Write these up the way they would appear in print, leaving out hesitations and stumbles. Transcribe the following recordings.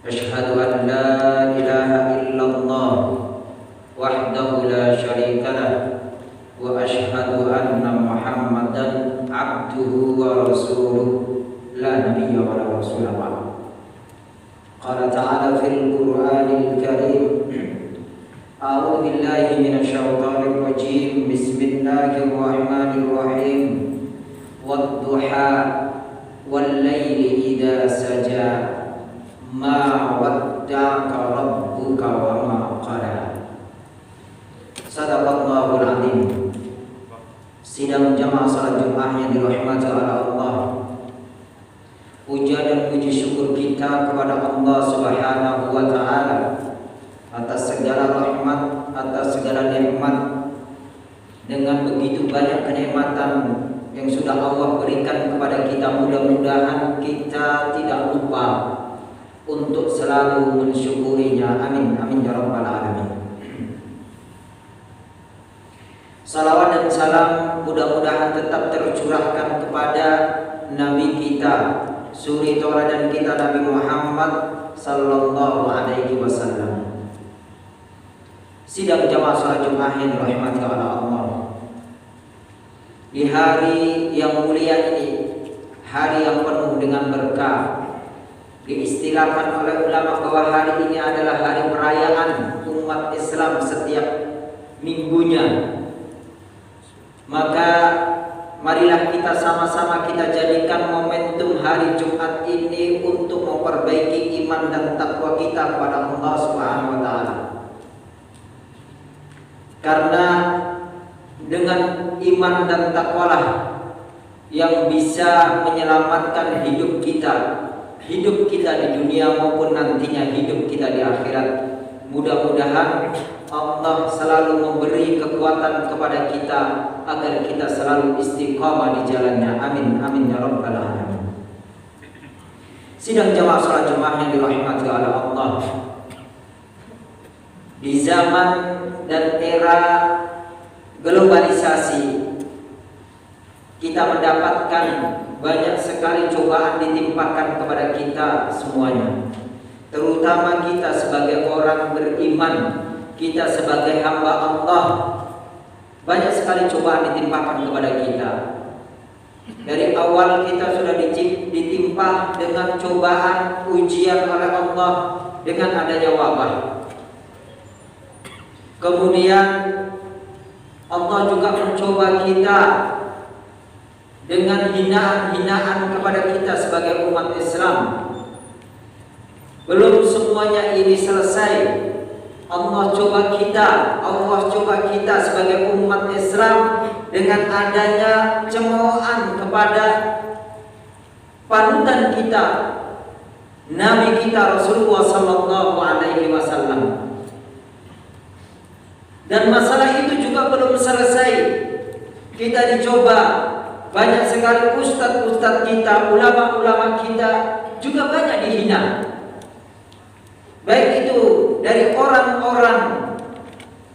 أشهد أن لا إله إلا الله وحده لا شريك له وأشهد أن محمدا عبده ورسوله لا نبي ولا رسول بعده. قال تعالى في القرآن الكريم: أعوذ بالله من الشيطان الرجيم. بسم الله الرحمن الرحيم. والضحى والليل إذا سجى ما ودعك ربك وما قلى. Sadaqallahul azim. Sidang jamaah salat Jumat yang dirahmati oleh Allah. Puja dan puji syukur kita kepada Allah Subhanahu wa taala atas segala rahmat, atas segala nikmat. Dengan begitu banyak kenikmatan yang sudah Allah berikan kepada kita, mudah-mudahan kita tidak lupa untuk selalu mensyukurinya. Amin amin ya rabbal alamin. Salawat dan salam mudah-mudahan tetap tercurahkan kepada Nabi kita, suri tauladan kita, Nabi Muhammad sallallahu alaihi wasallam. Sidang jamaah salat Jumat yang dirahmati oleh Allah. Di hari yang mulia ini, hari yang penuh dengan berkah, diistilahkan oleh ulama bahwa hari ini adalah hari perayaan umat Islam setiap minggunya. Maka marilah kita sama-sama kita jadikan momentum hari Jumat ini untuk memperbaiki iman dan takwa kita kepada Allah Subhanahu wa taala. Karena dengan iman dan takwalah yang bisa menyelamatkan hidup kita di dunia maupun nantinya hidup kita di akhirat. Mudah-mudahan Allah selalu memberi kekuatan kepada kita agar kita selalu istiqamah di jalannya. Amin amin ya rabbal alamin. Sidang jamaah salat Jumat yang dirahmati oleh Allah. Di zaman dan era globalisasi, kita mendapatkan banyak sekali cobaan ditimpakan kepada kita semuanya. Terutama kita sebagai orang beriman, kita sebagai hamba Allah, banyak sekali cobaan ditimpakan kepada kita. Dari awal kita sudah ditimpa dengan cobaan, ujian oleh Allah dengan adanya wabah. Kemudian Allah juga mencoba kita dengan hinaan-hinaan kepada kita sebagai umat Islam. Belum semuanya ini selesai, Allah coba kita sebagai umat Islam dengan adanya cemoohan kepada panutan kita, Nabi kita Rasulullah sallallahu alaihi wasallam. Dan masalah itu juga belum selesai. Kita dicoba, banyak sekali ustadz-ustadz kita, ulama-ulama kita juga banyak dihina. Baik itu dari orang-orang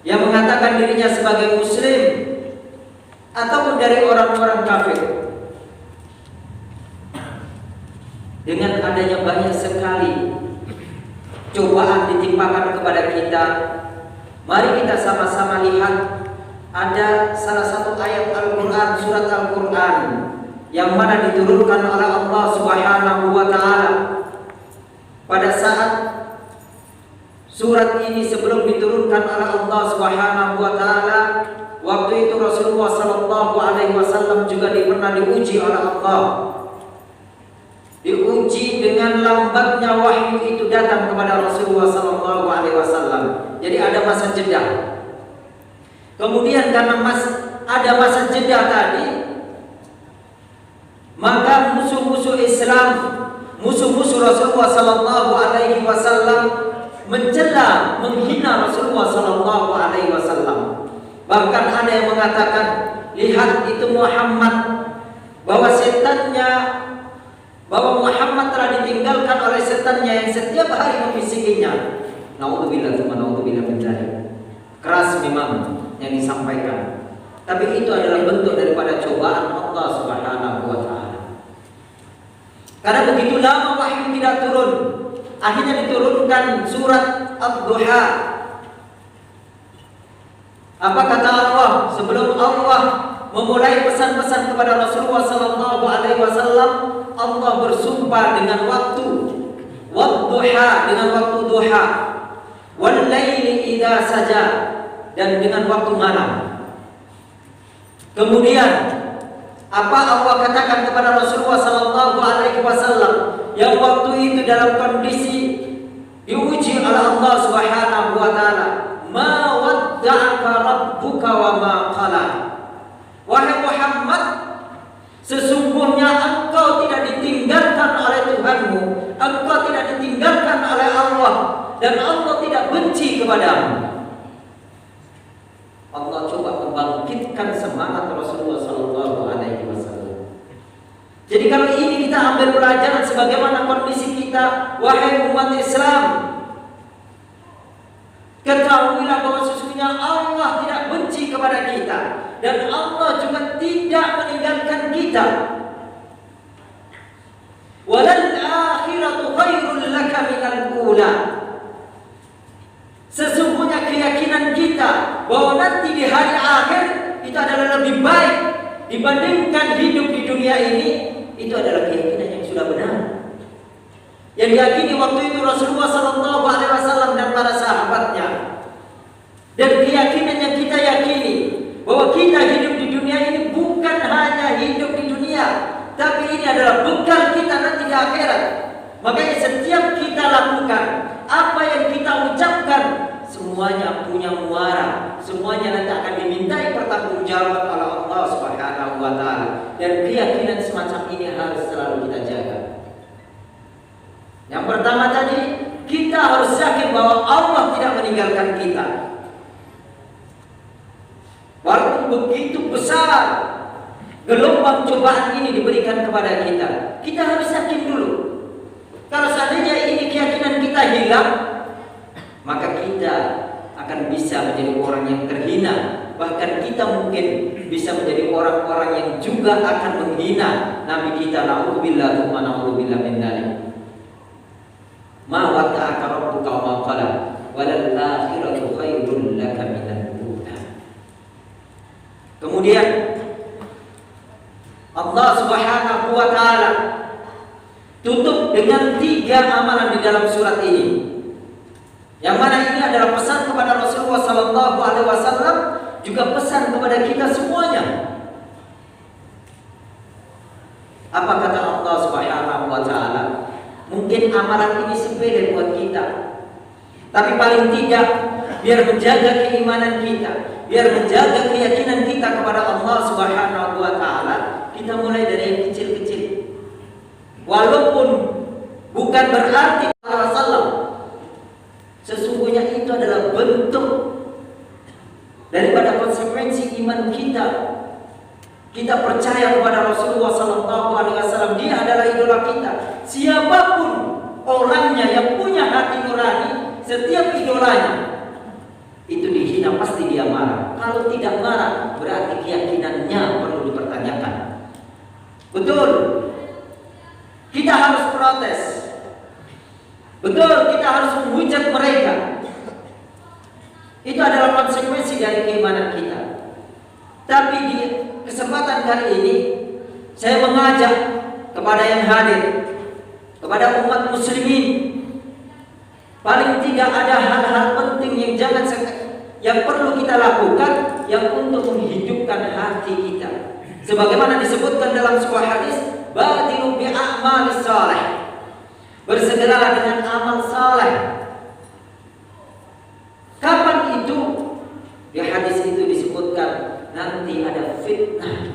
yang mengatakan dirinya sebagai muslim ataupun dari orang-orang kafir. Dengan adanya banyak sekali cobaan ditimpakan kepada kita, mari kita sama-sama lihat ada salah satu ayat Al-Quran, surat Al-Quran yang mana diturunkan oleh Allah Subhanahu wa taala. Pada saat surat ini sebelum diturunkan oleh Allah Subhanahu wa taala, waktu itu Rasulullah sallallahu alaihi wasallam juga pernah diuji oleh Allah. Diuji dengan lambatnya wahyu itu datang kepada Rasulullah sallallahu alaihi wasallam. Jadi ada masa jeda. Kemudian karena ada masa jeda tadi, maka musuh-musuh Islam, musuh-musuh Rasulullah sallallahu alaihi wasallam mencela, menghina Rasulullah sallallahu alaihi wasallam. Bahkan ada yang mengatakan, lihat itu Muhammad, bahwa Muhammad telah ditinggalkan oleh setannya yang setiap hari membisikinya. Naudzubillah tsumma naudzubillah min dzalik. Keras memang yang disampaikan, tapi itu adalah bentuk daripada cobaan Allah Subhanahu wa taala. Karena begitu lama wahyu tidak turun, akhirnya diturunkan surat Ad-Duha. Apa kata Allah sebelum Allah memulai pesan-pesan kepada Rasulullah sallallahu alaihi wasallam? Allah bersumpah dengan waktu, wad-duha, dengan waktu duha, wal laili idza saja, dan dengan waktu malam. Kemudian apa Allah katakan kepada Rasulullah sallallahu alaihi wasallam yang waktu itu dalam kondisi diuji oleh Allah Subhanahu wa taala? Ma wadda'aka rabbuka wa ma qala. Wahai Muhammad, sesungguhnya engkau tidak ditinggalkan oleh Tuhanmu, engkau tidak ditinggalkan oleh Allah, dan Allah tidak benci kepadamu. Allah coba membangkitkan semangat Rasulullah sallallahu alaihi wasallam. Jadi kalau ini kita ambil pelajaran sebagaimana kondisi kita, wahai umat Islam, ketahuilah bahwa sesungguhnya Allah tidak benci kepada kita, dan Allah juga tidak meninggalkan kita. Walal akhiratu khairul laka minal ula. Sesungguhnya keyakinan kita bahwa nanti di hari akhir itu adalah lebih baik dibandingkan hidup di dunia ini, itu adalah keyakinan yang sudah benar, yang diyakini waktu itu Rasulullah sallallahu alaihi wasallam dan para sahabatnya. Dan keyakinan yang kita yakini bahwa kita hidup di dunia ini bukan hanya hidup di dunia, tapi ini adalah bekal kita nanti di akhirat. Makanya setiap kita lakukan, apa yang kita ucapkan, semuanya punya muara, semuanya nanti akan dimintai pertanggungjawaban oleh Allah Subhanahu wa taala. Dan keyakinan semacam ini harus selalu kita jaga. Yang pertama tadi, kita harus yakin bahwa Allah tidak meninggalkan kita. Walaupun begitu besar gelombang cobaan ini diberikan kepada kita, kita harus yakin dulu. Kalau seandainya ini keyakinan kita hilang, maka kita akan bisa menjadi orang yang terhina. Bahkan kita mungkin bisa menjadi orang-orang yang juga akan menghina Nabi kita. Na'udzubillah wa na'udzubillah min dzalik. Ma wadda'aka rabbuka wa ma qala walal akhiratu khairul laka minal ula. Kemudian Allah Subhanahu wa taala tutup dengan 3 amalan di dalam surat ini, yang mana ini adalah pesan kepada Rasulullah sallallahu alaihi wasallam, juga pesan kepada kita semuanya. Apa kata Allah Subhanahu wa taala? Mungkin amalan ini sepele buat kita, tapi paling tidak biar menjaga keimanan kita, biar menjaga keyakinan kita kepada Allah Subhanahu wa taala, kita mulai dari yang kecil-kecil. Walaupun bukan berarti Rasulullah, sesungguhnya itu adalah bentuk daripada konsekuensi iman kita. Kita percaya kepada Rasulullah sallallahu alaihi wasallam, dia adalah idola kita. Siapapun orangnya yang punya hati nurani, setiap idolanya itu dihina, pasti dia marah. Kalau tidak marah, berarti keyakinannya perlu dipertanyakan. Betul, kita harus protes. Betul, kita harus menghujat mereka. Itu adalah konsekuensi dari keimanan kita. Tapi di kesempatan kali ini, saya mengajak kepada yang hadir, kepada umat muslimin, paling tidak ada hal-hal penting yang perlu kita lakukan, yang untuk menghidupkan hati kita. Sebagaimana disebutkan dalam sebuah hadis, badiru bi a'malis salih. Bersegeralah dengan amal saleh. Kapan itu? Di hadis itu disebutkan nanti ada fitnah,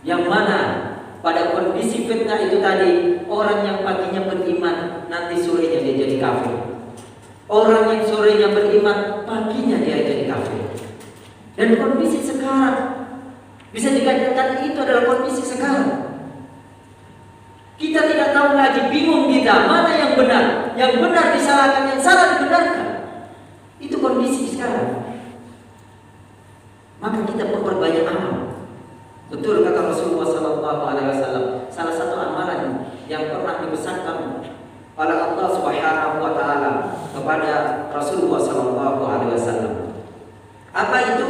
yang mana pada kondisi fitnah itu tadi, orang yang paginya beriman nanti sorenya dia jadi kafir. Orang yang sorenya beriman paginya dia jadi kafir. Dan kondisi sekarang bisa dikatakan itu adalah kondisi sekarang. Kita tidak tahu lagi, bingung kita mana yang benar. Yang benar disalahkan, yang salah dibenarkan. Itu kondisi sekarang. Maka kita memperbanyak amal. Betul kata Rasulullah SAW, salah satu amalan yang pernah dibesarkan oleh Allah Subhanahu wa taala kepada Rasulullah sallallahu alaihi wasallam. Apa itu?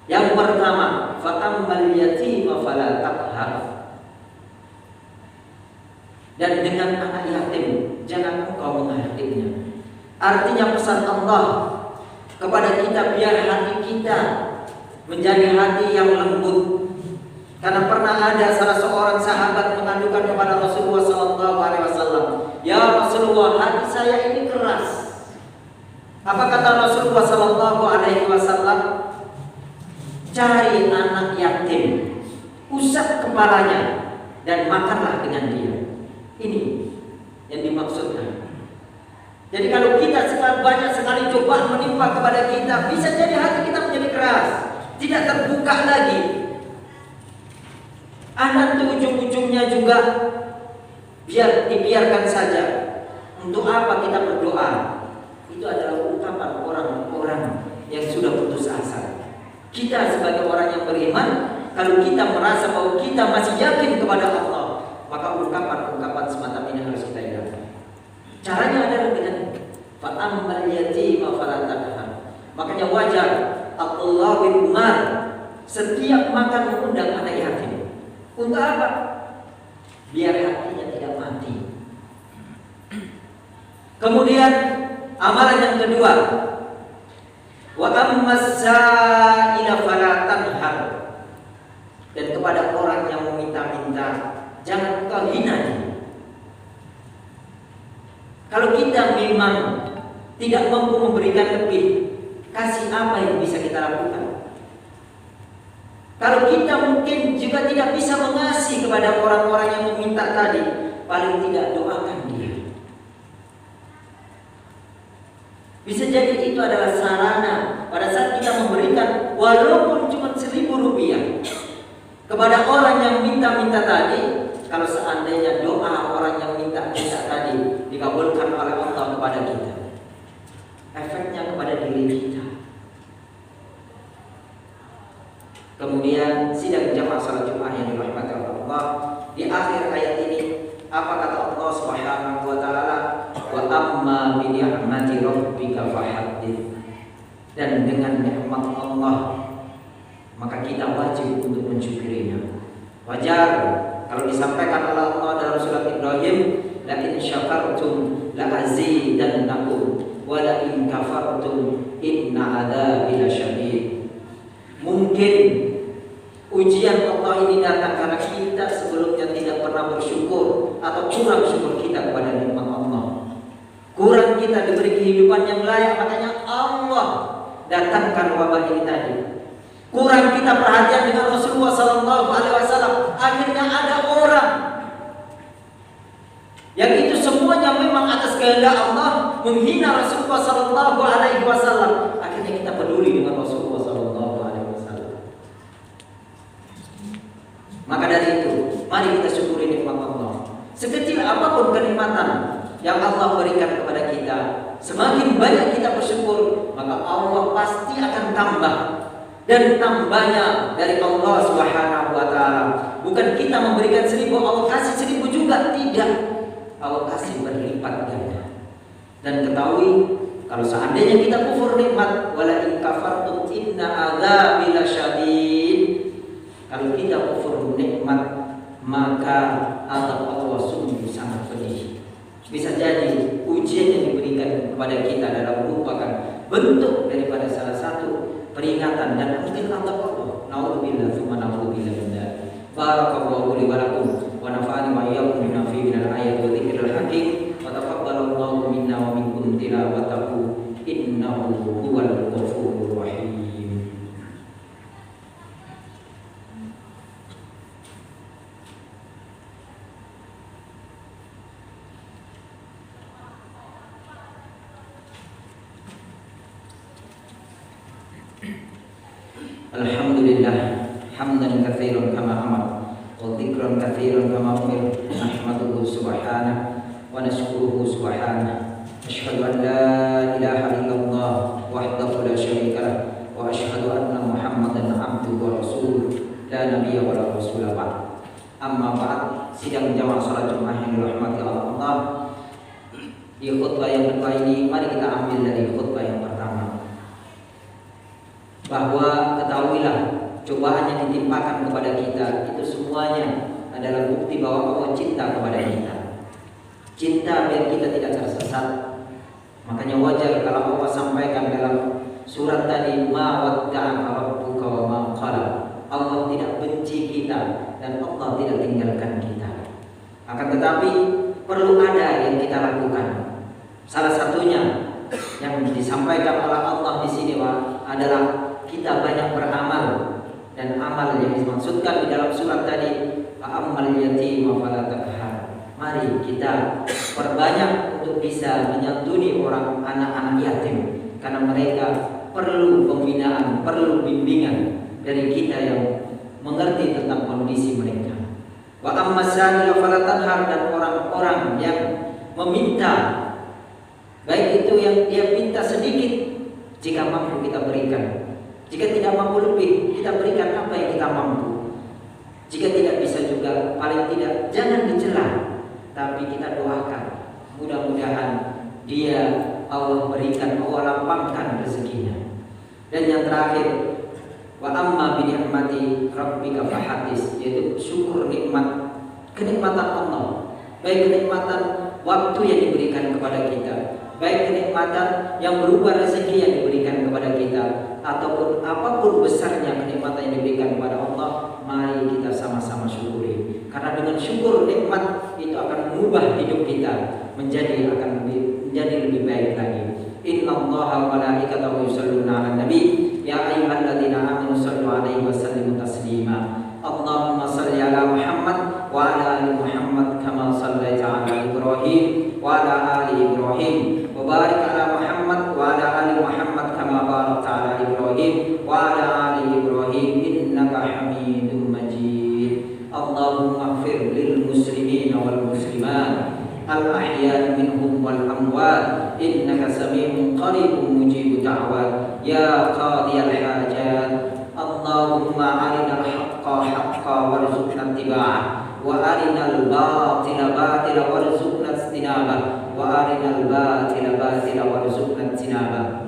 Yang pertama, fa'ammal yatima fala taqhar. Dan dengan anak yatim jangan engkau menghakiminya. Artinya pesan Allah kepada kita, biar hati kita menjadi hati yang lembut. Karena pernah ada salah seorang sahabat mengadukan kepada Rasulullah sallallahu alaihi wasallam, "Ya Rasulullah, hati saya ini keras." Apa kata Rasulullah sallallahu alaihi wasallam? "Cari anak yatim, usap kepalanya dan makanlah dengan dia." Ini yang dimaksudkan. Jadi kalau kita banyak sekali cobaan menimpa kepada kita, bisa jadi hati kita menjadi keras, tidak terbuka lagi. Anak itu ujung-ujungnya juga dibiarkan saja. Untuk apa kita berdoa? Itu adalah ungkapan orang-orang yang sudah putus asa. Kita sebagai orang yang beriman, kalau kita merasa bahwa kita masih yakin kepada Allah, maka ungkapan-ungkapan semacam ini harus kita hilangkan. Caranya adalah dengan fa'ammal yatima fala taqhar. Makanya wajar Abdullah bin Umar setiap makan mengundang anak yatim. Untuk apa? Biar hatinya tidak mati. Kemudian amalan yang kedua, wa ammas sa'ila fala tanhar. Dan kepada orang yang meminta-minta, jangan kau hina dia. Kalau kita memang tidak mampu memberikan lebih, kasih apa yang bisa kita lakukan? Kalau kita mungkin juga tidak bisa mengasih kepada orang-orang yang meminta tadi, paling tidak doakan dia. Bisa jadi itu adalah sarana pada saat kita memberikan walaupun cuma 1.000 rupiah kepada orang yang minta-minta tadi. Kalau seandainya doa orang yang minta-minta tadi dikabulkan oleh Allah kepada kita, efeknya kepada diri kita. Kemudian sidang jamaah salat Jumat yang dirahmati Allah, di akhir ayat ini apa kata Allah Subhanahu wa taala? Wa amma bi ni'mati rabbika fahaddits. Dan dengan nikmat Allah maka kita wajib untuk mensyukurinya. Wajar kalau disampaikan oleh Allah dalam surat Ibrahim, la in syakartum la azidannakum wa la in kafartum inna adzabi lasyadid. Mungkin ujian Allah ini datang karena kita sebelumnya tidak pernah bersyukur atau kurang syukur kita kepada nikmat Allah. Kurang kita diberi kehidupan yang layak, makanya Allah datangkan wabah ini tadi. Kurang kita perhatian dengan Rasulullah sallallahu alaihi wasallam, akhirnya ada orang yang itu semuanya memang atas kehendak Allah menghina Rasulullah sallallahu alaihi wasallam. Akhirnya kita peduli dengan Rasulullah sallallahu alaihi wasallam. Maka dari itu, mari kita syukuri nikmat Allah. Sekecil apapun kenikmatan yang Allah berikan kepada kita, semakin banyak kita bersyukur, maka Allah pasti akan tambah. Dan tambahnya dari Allah Subhanahu wa taala. Bukan kita memberikan 1.000, Allah kasih 1.000 juga, tidak. Allah kasih berlipat ganda. Dan ketahui kalau seandainya kita kufur nikmat, wala in kafartum inna adzabi lasyadid. Kalau kita kufur nikmat, maka azab Allah sungguh sangat pedih. Bisa jadi ujian yang diberikan kepada kita adalah merupakan bentuk daripada salah satu peringatan dan mungkin azab Allah. Nauzubillah tsumma nauzubillah min dzalik. Barakallahu li wa lakum wa nafa'ani wa iyyakum bima fihi minal ayati wa dzikril hakim wa taqabbalallahu minna wa minkum tilawatahu innahu huwal ghafurur rahim. Alhamdulillah hamdan katsiran kama amar wa dzikran katsiran kama umir. Nahmaduhu subhanahu wa nashkuruhu subhanahu. Asyhadu an la ilaha illallah wahdahu la syarika lah wa asyhadu anna Muhammadan abduhu wa rasuluh la nabiyya wa la rasula ba'd. Amma ba'd, sidang jamaah salat Jumat yang dirahmati Allah. Di khutbah yang kedua ini, mari kita ambil dari khutbah yang pertama, bahwa ketahuilah cobaan yang ditimpakan kepada kita itu semuanya adalah bukti bahwa Allah cinta kepada kita. Cinta biar kita tidak tersesat. Makanya wajar kalau Allah sampaikan dalam surat tadi, ma wadda'aka rabbuka wa ma qala. Allah tidak benci kita dan Allah tidak tinggalkan kita. Akan tetapi perlu ada yang kita lakukan. Salah satunya yang disampaikan oleh Allah di sini adalah kita banyak beramal, dan amal yang dimaksudkan di dalam surat tadi, fa'ammal yatima fala taqhar. Mari kita perbanyak untuk bisa menyantuni orang anak-anak yatim, karena mereka perlu pembinaan, perlu bimbingan dari kita yang mengerti tentang kondisi mereka. Wa ammas sa'ila fala tanhar, dan orang-orang yang meminta, baik itu yang dia minta sedikit, jika mampu kita berikan. Jika tidak mampu lebih, kita berikan apa yang kita mampu. Jika tidak bisa juga, paling tidak jangan dicela, tapi kita doakan. Mudah-mudahan dia Allah berikan, Allah lapangkan rezekinya. Dan yang terakhir, wa amma bi ni'mati rabbika fahaddits, yaitu syukur nikmat, kenikmatan Allah. Baik kenikmatan waktu yang diberikan kepada kita, baik kenikmatan yang berupa rezeki yang diberikan kepada kita, ataupun apapun besarnya kenikmatan yang diberikan kepada Allah, mari kita sama-sama syukuri. Karena dengan syukur nikmat itu akan mengubah hidup kita menjadi lebih baik lagi. Innallaha wa malaikatahu yusholluna 'alan nabi ya ayyuhalladzina amanu shallu 'alaihi wa sallimu taslima. Allahumma shalli 'ala Muhammad wa 'ala ali Muhammad kama shallaita 'ala Ibrahim wa 'ala ali Ibrahim. Barik ala Muhammad wa ala ali Muhammad kama barakta ala Ibrahim wa ala ali Ibrahim innaka Hamidum Majid. Allahumma ighfir lil muslimin wal muslimat al ahya minhum wal amwat innaka sami'un qaribun mujibud da'wat ya qadiyal hajat. Allahumma arinal haqqa haqqa warzuqna ittiba'ah wa arinal batila batila warzuqna ijtinabah wa arinal batila batila warzuqna ijtinabah.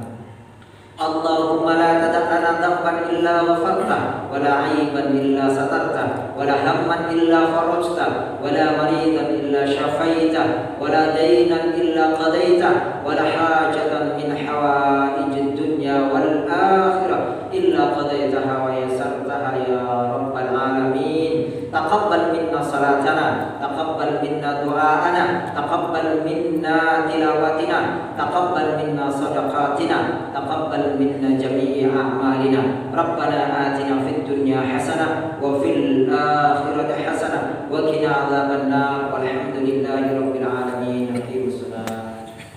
Allahumma la tada' lana dhanban illa ghafarta wa la 'aiban illa satarta wa la hamman illa farajta wa la maridan illa shafaita wa la daynan illa qadaita wa la hajatan min hawaijid dunya wal akhirah illa qadaitaha wa yassartaha ya rabbal alamin. Taqabbal minna salatana, taqabbal minna du'aana, taqabbal minna tilawatina, taqabbal minna sadaqatina, taqabbal minna jami'i a'malina. Rabbana atina fid dunya hasanah wa fil akhirati hasanah wa qina adzabannar. Walhamdulillahi